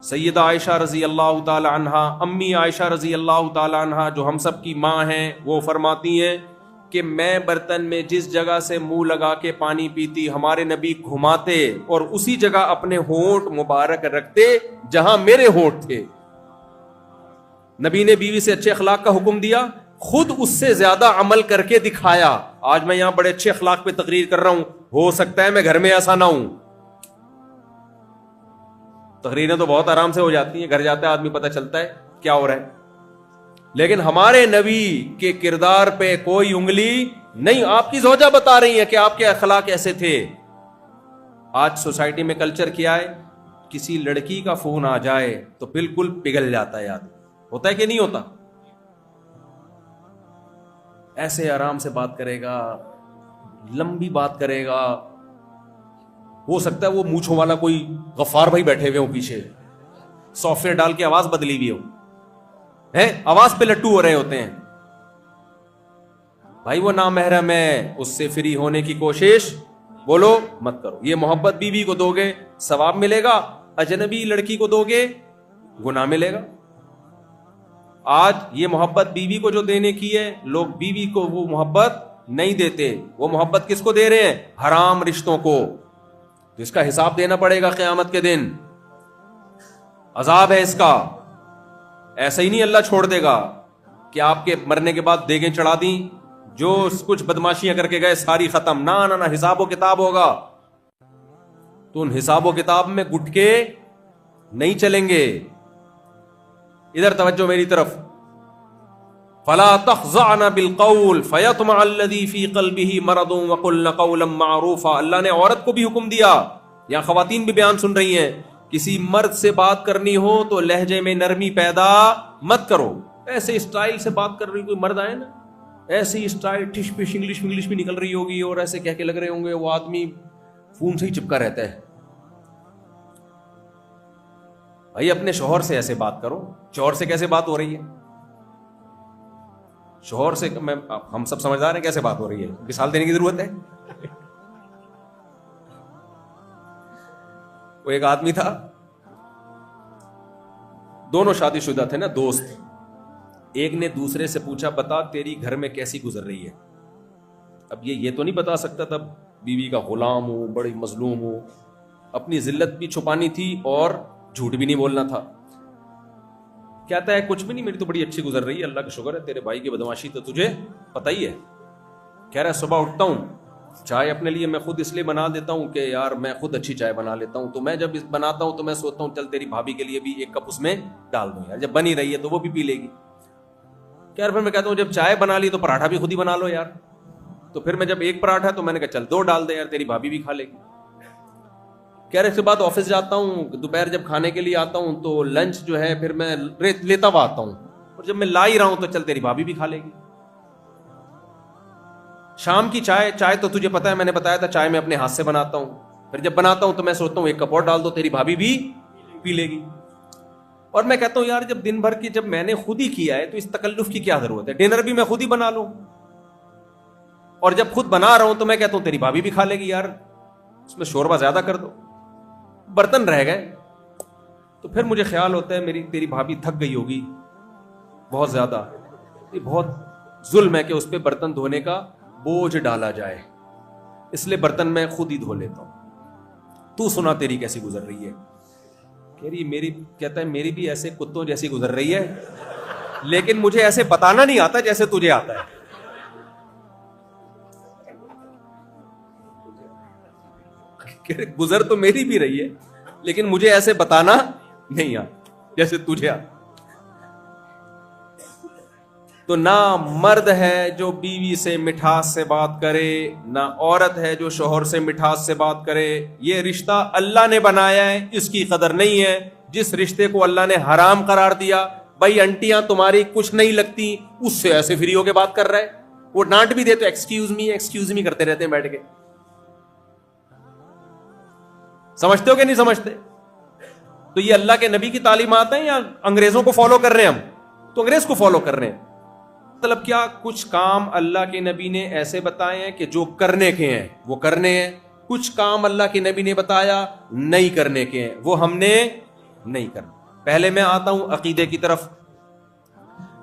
سیدہ عائشہ رضی اللہ تعالی عنہا، امی عائشہ رضی اللہ تعالی عنہا جو ہم سب کی ماں ہیں، وہ فرماتی ہیں کہ میں برتن میں جس جگہ سے منہ لگا کے پانی پیتی، ہمارے نبی گھماتے اور اسی جگہ اپنے ہونٹ مبارک رکھتے جہاں میرے ہونٹ تھے۔ نبی نے بیوی سے اچھے اخلاق کا حکم دیا، خود اس سے زیادہ عمل کر کے دکھایا۔ آج میں یہاں بڑے اچھے اخلاق پہ تقریر کر رہا ہوں، ہو سکتا ہے میں گھر میں ایسا نہ ہوں۔ تقریریں تو بہت آرام سے ہو جاتی ہیں، گھر جاتا ہے آدمی پتہ چلتا ہے کیا ہو رہا ہے، لیکن ہمارے نبی کے کردار پہ کوئی انگلی نہیں۔ آپ کی زوجہ بتا رہی ہے کہ آپ کے اخلاق ایسے تھے۔ آج سوسائٹی میں کلچر کیا ہے، کسی لڑکی کا فون آ جائے تو بالکل پگھل جاتا ہے آدمی، ہوتا ہے کہ نہیں ہوتا؟ ایسے آرام سے بات کرے گا، لمبی بات کرے گا، ہو سکتا ہے وہ مونچھوں والا کوئی غفار بھائی بیٹھے ہوئے ہوں پیچھے، سافٹ ویئر ڈال کے آواز بدلی ہوئی ہو، آواز پہ لٹو ہو رہے ہوتے ہیں۔ بھائی وہ نامحرم ہے، اس سے فری ہونے کی کوشش بولو مت کرو۔ یہ محبت بیوی کو دو گے ثواب ملے گا، اجنبی لڑکی کو دو گے گناہ ملے گا۔ آج یہ محبت بیوی کو جو دینے کی ہے، لوگ بیوی کو وہ محبت نہیں دیتے، وہ محبت کس کو دے رہے ہیں؟ حرام رشتوں کو۔ تو اس کا حساب دینا پڑے گا قیامت کے دن، عذاب ہے اس کا۔ ایسا ہی نہیں اللہ چھوڑ دے گا کہ آپ کے مرنے کے بعد دیگیں چڑھا دیں، جو کچھ بدماشیاں کر کے گئے ساری ختم۔ نہ نہ نہ، حساب و کتاب ہوگا۔ تو ان حساب و کتاب میں گٹ کے نہیں چلیں گے۔ ادھر توجہ میری طرف۔ فلا تخضعن بالقول فیطمع الذی فی قلبہ مرض وقلن قولا معروفا۔ اللہ نے عورت کو بھی حکم دیا، یہاں خواتین بھی بیان سن رہی ہیں، کسی مرد سے بات کرنی ہو تو لہجے میں نرمی پیدا مت کرو۔ ایسے اسٹائل سے بات کر رہی، کوئی مرد آئے نا ایسے ہی اسٹائل ٹش پش انگلش بھی نکل رہی ہوگی اور ایسے کہہ کے لگ رہے ہوں گے وہ آدمی فون سے ہی چپکا رہتا ہے۔ بھائی اپنے شوہر سے ایسے بات کرو۔ شوہر سے کیسے بات ہو رہی ہے؟ شوہر سے ہم سب سمجھدار ہیں کیسے بات ہو رہی ہے، مثال دینے کی ضرورت ہے؟ وہ ایک آدمی تھا، دونوں شادی شدہ تھے نا، دوست۔ ایک نے دوسرے سے پوچھا بتا تیری گھر میں کیسی گزر رہی ہے۔ اب یہ تو نہیں بتا سکتا تھا، بیوی کا غلام ہوں، بڑی مظلوم ہوں، اپنی ذلت بھی چھپانی تھی اور جھوٹ بھی نہیں بولنا تھا۔ کہتا ہے کچھ بھی نہیں، میری تو بڑی اچھی گزر رہی ہے، اللہ کا شکر ہے، تیرے بھائی کی بدماشی تو تجھے پتہ ہی ہے۔ کہہ رہا ہے صبح اٹھتا ہوں، چائے اپنے لیے میں خود اس لیے بنا دیتا ہوں کہ یار میں خود اچھی چائے بنا لیتا ہوں، تو میں جب بناتا ہوں تو میں سوچتا ہوں چل تیری بھابھی کے لیے بھی ایک کپ اس میں ڈال دوں، یار جب بنی رہی ہے تو وہ بھی پی لے گی۔ یار پھر میں کہتا ہوں جب چائے بنا لی تو پراٹھا بھی خود ہی بنا لو یار، تو پھر میں جب ایک پراٹھا تو میں نے کہا چل 2 ڈال دے یار، تیری بھابھی بھی کھا لے گی۔ کہہ رہے اس کے بعد آفس جاتا ہوں، دوپہر جب کھانے کے لیے آتا ہوں تو لنچ جو ہے پھر میں لیتا ہوا آتا ہوں، اور جب میں لا ہی رہا ہوں تو چل تیری بھابھی بھی کھا لے گی۔ شام کی چائے تو تجھے پتا ہے، میں نے بتایا تھا چائے میں اپنے ہاتھ سے بناتا ہوں، پھر جب بناتا ہوں تو میں سوچتا ہوں ایک کپ اور ڈال دو، تیری بھابھی بھی پی لے گی۔ اور میں کہتا ہوں یار جب دن بھر کی جب میں نے خود ہی کیا ہے تو اس تکلف کی کیا ضرورت ہے، ڈنر بھی میں خود ہی بنا لوں، اور جب خود بنا رہا ہوں تو میں کہتا ہوں تیری بھابھی بھی کھا لے گی، یار اس میں شوربہ زیادہ کر دو، برتن رہ گئے۔ تو پھر مجھے خیال ہوتا ہے تیری بھابھی تھک گئی ہوگی بہت زیادہ، یہ بہت ظلم ہے کہ اس پہ برتن دھونے کا بوجھ ڈالا جائے، اس لیے برتن میں خود ہی دھو لیتا ہوں۔ تو سنا تیری کیسی گزر رہی ہے؟ کہتا ہے میری بھی ایسے کتوں جیسی گزر رہی ہے، لیکن مجھے ایسے بتانا نہیں آتا جیسے تجھے آتا ہے۔ گزر تو میری بھی رہی ہے لیکن مجھے ایسے بتانا نہیں آتا جیسے تجھے آتا۔ تو نہ مرد ہے جو بیوی سے مٹھاس سے بات کرے، نہ عورت ہے جو شوہر سے مٹھاس سے بات کرے۔ یہ رشتہ اللہ نے بنایا ہے، اس کی قدر نہیں ہے۔ جس رشتے کو اللہ نے حرام قرار دیا، بھائی انٹیاں تمہاری کچھ نہیں لگتی، اس سے ایسے فری ہو کے بات کر رہا ہے، وہ ڈانٹ بھی دے تو ایکسکیوز می کرتے رہتے ہیں بیٹھ کے۔ سمجھتے ہو کہ نہیں سمجھتے؟ تو یہ اللہ کے نبی کی تعلیمات ہیں یا انگریزوں کو فالو کر رہے ہیں ہم؟ تو انگریز کو فالو کر رہے ہیں۔ مطلب کیا؟ کچھ کام اللہ کے نبی نے ایسے بتائے ہیں کہ جو کرنے کے ہیں وہ کرنے ہیں، کچھ کام اللہ کے نبی نے بتایا نہیں کرنے کے ہیں، وہ ہم نے نہیں کرنا. پہلے میں آتا ہوں عقیدے کی طرف.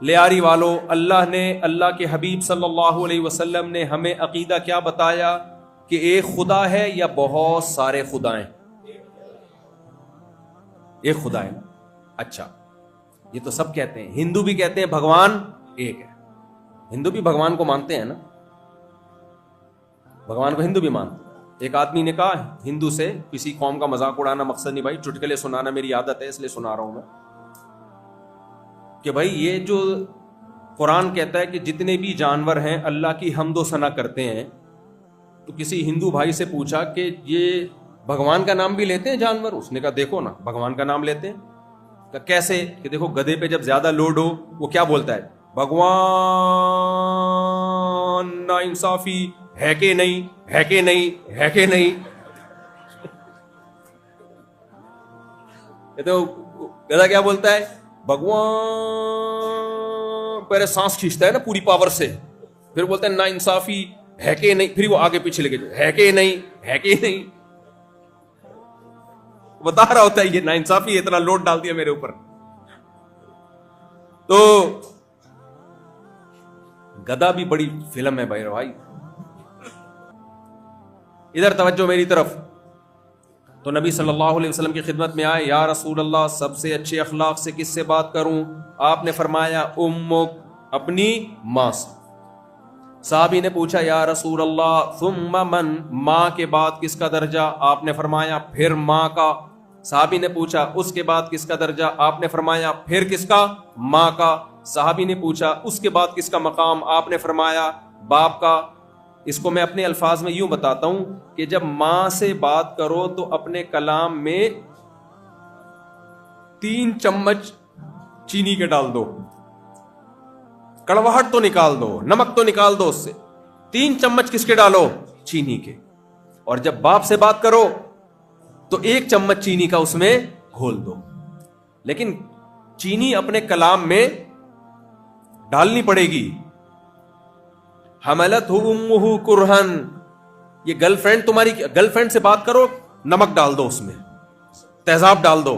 لیاری والو، اللہ کے حبیب صلی اللہ علیہ وسلم نے ہمیں عقیدہ کیا بتایا کہ ایک خدا ہے یا بہت سارے خدا ہیں؟ ایک خدا ہے نا. اچھا، یہ تو سب کہتے ہیں. ہندو بھی کہتے ہیں بھگوان ایک ہے. ہندو بھی بھگوان کو مانتے ہیں نا، بھگوان کو ہندو بھی مانتے ہیں. ایک آدمی نے کہا ہندو سے، کسی قوم کا مذاق اڑانا مقصد نہیں بھائی، چٹکلے سنانا میری عادت ہے اس لیے سنا رہا ہوں میں، کہ بھائی یہ جو قرآن کہتا ہے کہ جتنے بھی جانور ہیں اللہ کی حمد و ثنا کرتے ہیں، تو کسی ہندو بھائی سے پوچھا کہ یہ بھگوان کا نام بھی لیتے ہیں جانور؟ اس نے کہا دیکھو نا بھگوان کا نام لیتے ہیں. کہ کیسے؟ کہ دیکھو گدھے پہ جب زیادہ لوڈ ہو وہ کیا بولتا ہے؟ بھگوان نا انصافی ہے کہ نہیں، ہے کہ نہیں، ہے کہ نہیں. کہتے ہو گدھا کیا بولتا ہے؟ بھگوان. پہلے سانس کھینچتا ہے نا پوری پاور سے، پھر بولتا ہے نا انصافی ہے کہ نہیں، پھر وہ آگے پیچھے لے کے ہے کہ نہیں، ہے کہ نہیں. بتا رہا ہوتا ہے یہ نا انصافی، اتنا لوڈ ڈال دیا میرے اوپر. تو گدھا بھی بڑی فلم ہے بھائی. ادھر توجہ میری طرف. تو نبی صلی اللہ علیہ وسلم کی خدمت میں آئے، یا رسول اللہ سب سے اچھے اخلاق سے کس سے بات کروں؟ آپ نے فرمایا امک، اپنی ماں سے. صحابی نے پوچھا یا رسول اللہ ثم من، ماں کے بعد کس کا درجہ؟ آپ نے فرمایا پھر ماں کا. صحابی نے پوچھا اس کے بعد کس کا درجہ؟ آپ نے فرمایا پھر کس کا؟ ماں کا. صحابی نے پوچھا اس کے بعد کس کا مقام؟ آپ نے فرمایا باپ کا. اس کو میں اپنے الفاظ میں یوں بتاتا ہوں کہ جب ماں سے بات کرو تو اپنے کلام میں 3 چمچ چینی کے ڈال دو، کڑواہٹ تو نکال دو، نمک تو نکال دو اس سے. 3 چمچ کس کے ڈالو؟ چینی کے. اور جب باپ سے بات کرو تو 1 چمچ چینی کا اس میں گھول دو. لیکن چینی اپنے کلام میں ڈالنی پڑے گی. حملتہ امہ کرہن، یہ گرل فرینڈ تمہاری، گرل فرینڈ سے بات کرو نمک ڈال دو، اس میں تیزاب ڈال دو.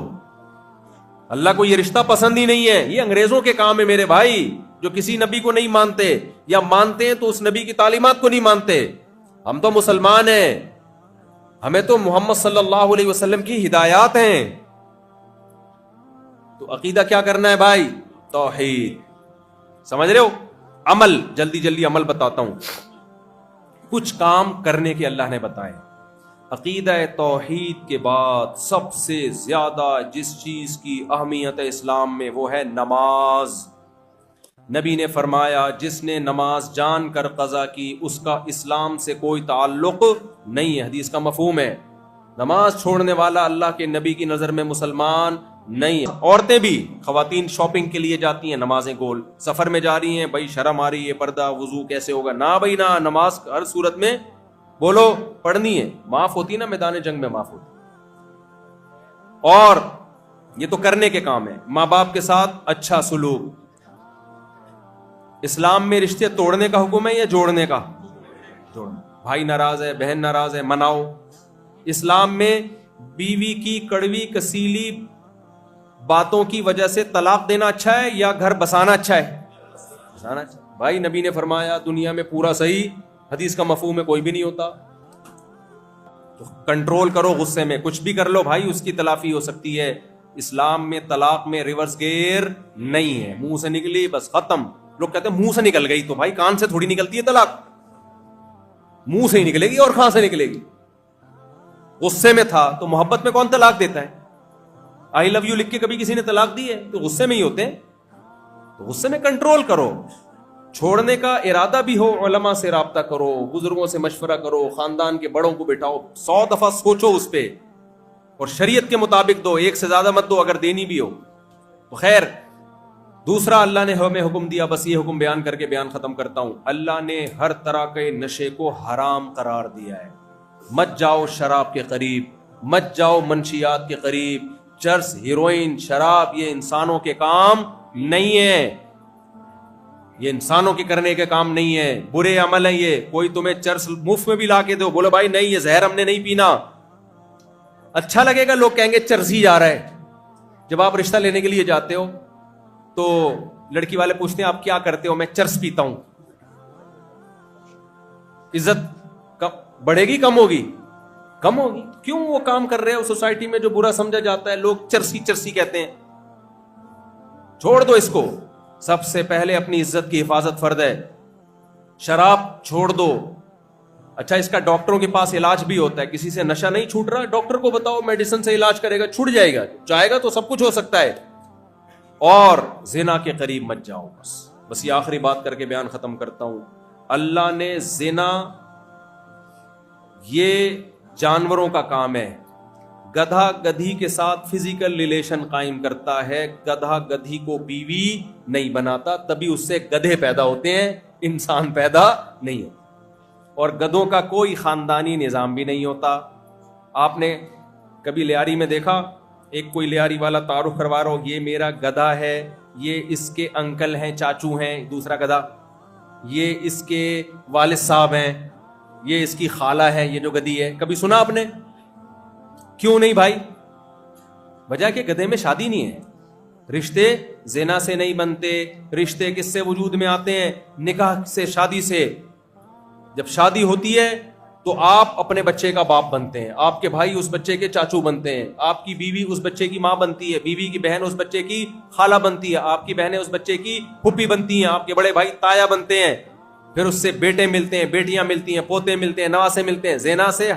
اللہ کو یہ رشتہ پسند ہی نہیں ہے. یہ انگریزوں کے کام ہے میرے بھائی، جو کسی نبی کو نہیں مانتے یا مانتے ہیں تو اس نبی کی تعلیمات کو نہیں مانتے. ہم تو مسلمان ہیں، ہمیں تو محمد صلی اللہ علیہ وسلم کی ہدایات ہیں. تو عقیدہ کیا کرنا ہے بھائی؟ توحید. سمجھ رہے ہو؟ عمل، جلدی عمل بتاتا ہوں. کچھ کام کرنے کے اللہ نے بتائے. عقیدہ توحید کے بعد سب سے زیادہ جس چیز کی اہمیت ہے اسلام میں وہ ہے نماز. نبی نے فرمایا جس نے نماز جان کر قضا کی اس کا اسلام سے کوئی تعلق نہیں ہے. حدیث کا مفہوم ہے نماز چھوڑنے والا اللہ کے نبی کی نظر میں مسلمان نہیں ہے. عورتیں بھی، خواتین شاپنگ کے لیے جاتی ہیں نمازیں گول، سفر میں جا رہی ہیں، بھائی شرم آ رہی ہے، پردہ وضو کیسے ہوگا؟ نہ بھائی نہ، نماز ہر صورت میں بولو پڑھنی ہے. معاف ہوتی نا میدان جنگ میں معاف ہوتی. اور یہ تو کرنے کے کام ہے. ماں باپ کے ساتھ اچھا سلوک. اسلام میں رشتے توڑنے کا حکم ہے یا جوڑنے کا؟ جوڑنا. بھائی ناراض ہے، بہن ناراض ہے، مناؤ. اسلام میں بیوی کی کڑوی کسیلی باتوں کی وجہ سے طلاق دینا اچھا ہے یا گھر بسانا اچھا ہے؟ بسانا اچھا. بھائی نبی نے فرمایا دنیا میں پورا صحیح، حدیث کا مفہوم ہے کوئی بھی نہیں ہوتا. تو کنٹرول کرو غصے میں، کچھ بھی کر لو بھائی اس کی تلافی ہو سکتی ہے. اسلام میں طلاق میں ریورس گیئر نہیں ہے. منہ سے نکلی بس ختم. لوگ کہتے ہیں منہ سے نکل گئی، تو بھائی کان سے تھوڑی نکلتی ہے طلاق، منہ سے ہی نکلے گی اور کہاں سے نکلے گی؟ غصے میں تھا تو محبت میں کون طلاق دیتا ہے؟ آئی لو یو لکھ کے کبھی کسی نے طلاق دی ہے؟ تو غصے میں ہی ہوتے ہیں. تو غصے میں کنٹرول کرو. چھوڑنے کا ارادہ بھی ہو علماء سے رابطہ کرو، بزرگوں سے مشورہ کرو، خاندان کے بڑوں کو بٹھاؤ، 100 دفعہ سوچو اس پہ اور شریعت کے مطابق دو، 1 سے زیادہ مت دو اگر دینی بھی ہو. تو خیر، دوسرا اللہ نے ہمیں حکم دیا، بس یہ حکم بیان کر کے بیان ختم کرتا ہوں. اللہ نے ہر طرح کے نشے کو حرام قرار دیا ہے. مت جاؤ شراب کے قریب، مت جاؤ منشیات کے قریب. چرس، ہیروئن، شراب یہ انسانوں کے کام نہیں ہے، یہ انسانوں کے کرنے کے کام نہیں ہے. برے عمل ہیں یہ. کوئی تمہیں چرس مفت میں بھی لا کے دو، بولو بھائی نہیں یہ زہر ہم نے نہیں پینا، اچھا لگے گا، لوگ کہیں گے چرسی جا رہا ہے. جب آپ رشتہ لینے کے لیے جاتے ہو تو لڑکی والے پوچھتے ہیں آپ کیا کرتے ہو؟ میں چرس پیتا ہوں. عزت بڑھے گی کم ہوگی؟ کم ہوگی. کیوں؟ وہ کام کر رہے ہیں سوسائٹی میں جو برا سمجھا جاتا ہے, لوگ چرسی چرسی کہتے ہیں. چھوڑ دو اس کو. سب سے پہلے اپنی عزت کی حفاظت فرض ہے. شراب چھوڑ دو. اچھا, اس کا ڈاکٹروں کے پاس علاج بھی ہوتا ہے. کسی سے نشہ نہیں چھوٹ رہا, ڈاکٹر کو بتاؤ, میڈیسن سے علاج کرے گا, چھوٹ جائے گا. چاہے گا تو سب کچھ ہو سکتا ہے. اور زنا کے قریب مت جاؤ. بس یہ آخری بات کر کے بیان ختم کرتا ہوں. اللہ نے زنا یہ جانوروں کا کام ہے. گدھا گدھی کے ساتھ فزیکل ریلیشن قائم کرتا ہے, گدھا گدھی کو بیوی نہیں بناتا, تبھی اس سے گدھے پیدا ہوتے ہیں, انسان پیدا نہیں ہوتا. اور گدھوں کا کوئی خاندانی نظام بھی نہیں ہوتا. آپ نے کبھی لیاری میں دیکھا ایک کوئی لیاری والا تعارف کروا رہا ہو, یہ میرا گدھا ہے, یہ اس کے انکل ہیں, چاچو ہیں, دوسرا گدھا, یہ اس کے والد صاحب ہیں, یہ اس کی خالہ ہے, یہ جو گدھی ہے. کبھی سنا آپ نے؟ کیوں نہیں بھائی؟ وجہ کہ گدھے میں شادی نہیں ہے. رشتے زنا سے نہیں بنتے. رشتے کس سے وجود میں آتے ہیں؟ نکاح سے, شادی سے. جب شادی ہوتی ہے تو آپ اپنے بچے کا باپ بنتے ہیں, آپ کے بھائی اس بچے کے چاچو بنتے ہیں, آپ کی بیوی اس بچے کی ماں بنتی ہے, بیوی کی بہن اس بچے کی خالہ بنتی ہے, آپ کی بہنیں اس بچے کی پھوپھی بنتی ہیں, آپ کے بڑے بھائی تایا بنتے ہیں. پھر اس سے بیٹے ملتے ہیں, بیٹیاں ملتی ہیں, پوتے ملتے ہیں, نواسے ملتے ہیں. زنا سے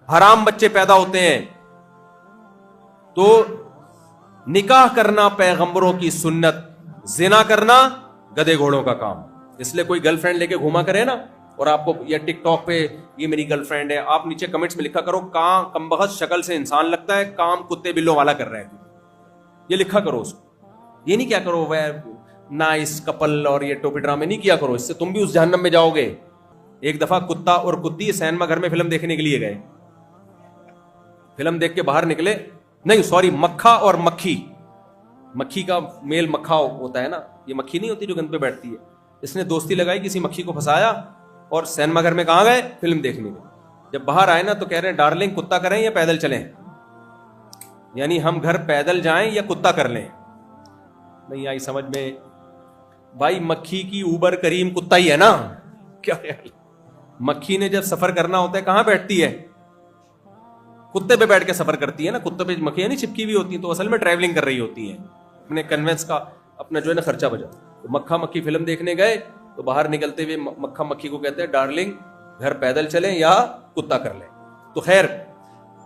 حرام بچے پیدا ہوتے ہیں. تو نکاح کرنا پیغمبروں کی سنت, زنا کرنا گدھے گھوڑوں کا کام. اس لیے کوئی گرل فرینڈ لے کے گھوما کرے نا, اور آپ کو یا ٹک ٹاک پہ یہ میری گرل فرینڈ ہے, آپ نیچے کمنٹس میں لکھا کرو کام کمبخت شکل سے انسان لگتا ہے, کام کتے بلوں والا کر رہے ہیں, یہ لکھا کرو اس کو. یہ نہیں کیا کرو وہ نائس کپل اور یہ ٹوپی ڈرامے نہیں کیا کرو, اس سے تم بھی اس جہنم میں جاؤ گے. ایک دفعہ کتا اور کتی سینما گھر میں فلم دیکھنے کے لیے گئے. فلم دیکھ کے باہر نکلے, نہیں سوری, مکھا اور مکھی, مکھی کا میل مکھا ہوتا ہے نا, یہ مکھی نہیں ہوتی جو گند پہ بیٹھتی ہے. اس نے دوستی لگائی, کسی مکھی کو پھنسایا اور سینما گھر میں کہاں گئے؟ فلم دیکھنے میں. جب باہر آئے نا تو کہہ رہے ہیں ڈارلنگ کتا کریں یا پیدل چلیں, یعنی ہم گھر پیدل جائیں یا کتا کر لیں. نہیں آئی سمجھ میں بھائی؟ مکھی کی اوبر کریم کتا ہی ہے نا, کیا خیال؟ مکھی نے جب سفر کرنا ہوتا ہے کہاں بیٹھتی ہے؟ کتے پہ بیٹھ کے سفر کرتی ہے نا. کتے پہ مکھیاں نہیں چپکی ہوئی ہوتی ہیں, تو اصل میں ٹریولنگ کر رہی ہوتی ہیں, اپنے کنوینس کا اپنا جو ہے نا خرچہ بچا. تو مکھا مکھی فلم دیکھنے گئے تو باہر نکلتے ہوئے مکھا مکھی کو کہتے ہیں ڈارلنگ گھر پیدل چلیں یا کتا کر لیں. تو خیر,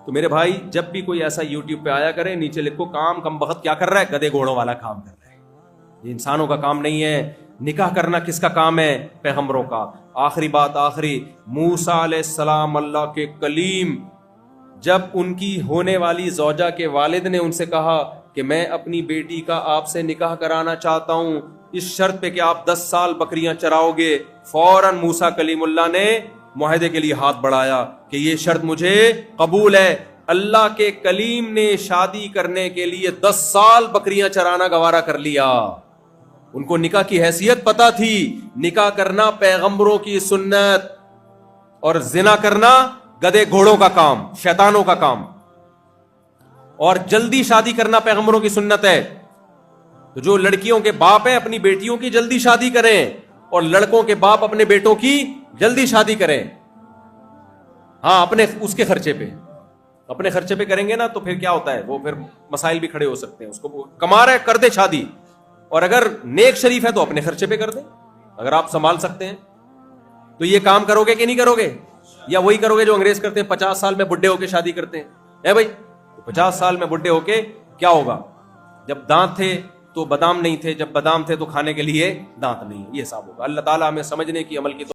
تو میرے بھائی جب بھی کوئی ایسا یوٹیوب پہ آیا کرے, نیچے لکھو کام کم بخت کیا کر رہا ہے؟ گدے گھوڑوں والا کام کر رہا ہے. یہ انسانوں کا کام نہیں ہے. نکاح کرنا کس کا کام ہے؟ پیغمبروں کا. آخری بات, آخری, موسیٰ علیہ السلام اللہ کے کلیم, جب ان کی ہونے والی زوجہ کے والد نے ان سے کہا کہ میں اپنی بیٹی کا آپ سے نکاح کرانا چاہتا ہوں اس شرط پہ کہ آپ 10 سال بکریاں چراؤ گے, فوراً موسیٰ کلیم اللہ نے معاہدے کے لیے ہاتھ بڑھایا کہ یہ شرط مجھے قبول ہے. اللہ کے کلیم نے شادی کرنے کے لیے 10 سال بکریاں چرانا گوارا کر لیا. ان کو نکاح کی حیثیت پتا تھی. نکاح کرنا پیغمبروں کی سنت, اور زنا کرنا گدے گھوڑوں کا کام, شیطانوں کا کام. اور جلدی شادی کرنا پیغمبروں کی سنت ہے. تو جو لڑکیوں کے باپ ہیں اپنی بیٹیوں کی جلدی شادی کریں, اور لڑکوں کے باپ اپنے بیٹوں کی جلدی شادی کریں. ہاں, اپنے اس کے خرچے پہ, اپنے خرچے پہ کریں گے نا تو پھر کیا ہوتا ہے, وہ پھر مسائل بھی کھڑے ہو سکتے ہیں. اس کو کما رہے کر دے شادی, اور اگر نیک شریف ہے تو اپنے خرچے پہ کر دیں, اگر آپ سنبھال سکتے ہیں. تو یہ کام کرو گے کہ نہیں کرو گے, یا وہی کرو گے جو انگریز کرتے ہیں, 50 سال میں بڈھے ہو کے شادی کرتے ہیں؟ اے بھائی, 50 سال میں بڈھے ہو کے کیا ہوگا؟ جب دانت تھے تو بادام نہیں تھے, جب بادام تھے تو کھانے کے لیے دانت نہیں. یہ حساب ہوگا. اللہ تعالیٰ ہمیں سمجھنے کی, عمل کی